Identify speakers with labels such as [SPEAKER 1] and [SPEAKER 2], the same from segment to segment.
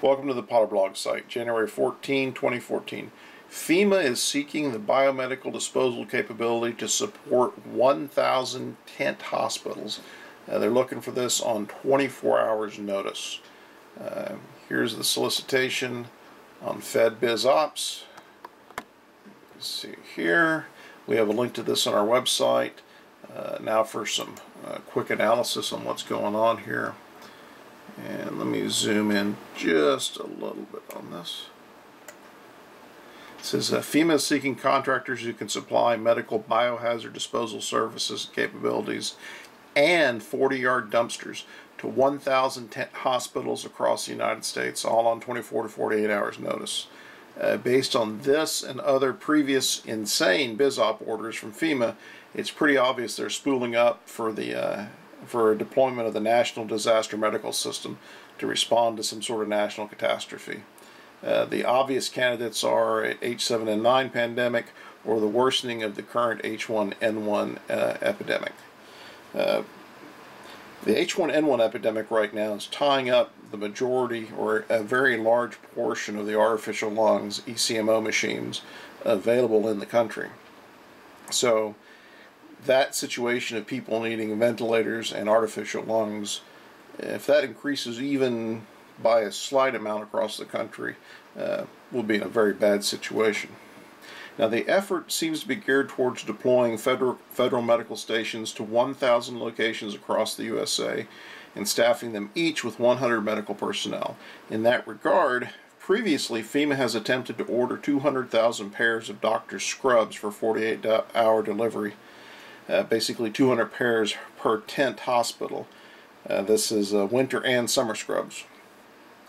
[SPEAKER 1] Welcome to the Potter Blog site, January 14, 2014. FEMA is seeking the biomedical disposal capability to support 1,000 tent hospitals. They're looking for this on 24 hours notice. Here's the solicitation on Fed bizops. Let's see here. We have a link to this on our website. Now for some quick analysis on what's going on here. And let me zoom in just a little bit on this. It says FEMA is seeking contractors who can supply medical biohazard disposal services and capabilities and 40-yard dumpsters to 1,000 tent hospitals across the United States, all on 24 to 48 hours notice. Based on this and other previous insane BizOp orders from FEMA, it's pretty obvious they're spooling up for a deployment of the National Disaster Medical System to respond to some sort of national catastrophe. The obvious candidates are an H7N9 pandemic or the worsening of the current H1N1 epidemic. The H1N1 epidemic right now is tying up the majority or a very large portion of the artificial lungs, ECMO machines, available in the country. So that situation of people needing ventilators and artificial lungs, if that increases even by a slight amount across the country, we'll be in a very bad situation. Now, the effort seems to be geared towards deploying federal medical stations to 1,000 locations across the USA and staffing them each with 100 medical personnel. In that regard, previously FEMA has attempted to order 200,000 pairs of doctor's scrubs for 48-hour delivery. Basically 200 pairs per tent hospital. This is winter and summer scrubs.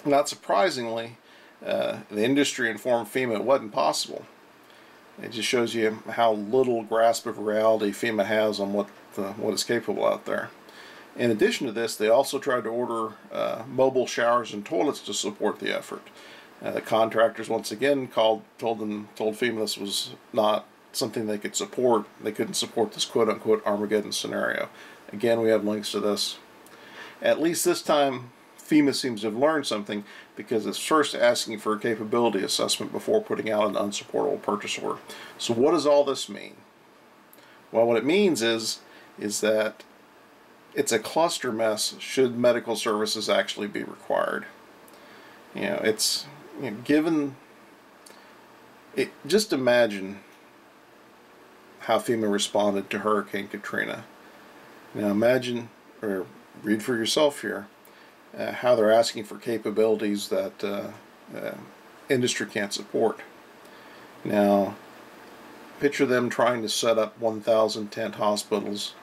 [SPEAKER 1] Not surprisingly, the industry informed FEMA it wasn't possible. It just shows you how little grasp of reality FEMA has on what is capable out there. In addition to this, they also tried to order mobile showers and toilets to support the effort. The contractors once again told FEMA this was not something they could support. They couldn't support this quote-unquote Armageddon scenario. Again, we have links to this. At least this time, FEMA seems to have learned something, because it's first asking for a capability assessment before putting out an unsupportable purchase order. So what does all this mean? Well, what it means is that it's a cluster mess should medical services actually be required. Just imagine how FEMA responded to Hurricane Katrina. Now imagine, or read for yourself here, how they're asking for capabilities that industry can't support. Now, picture them trying to set up 1,000 tent hospitals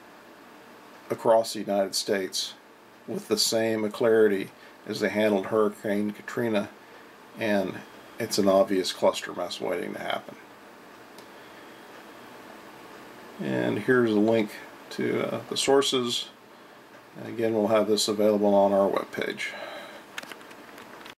[SPEAKER 1] across the United States with the same alacrity as they handled Hurricane Katrina, and it's an obvious cluster mess waiting to happen. And here's a link to the sources. Again, we'll have this available on our webpage.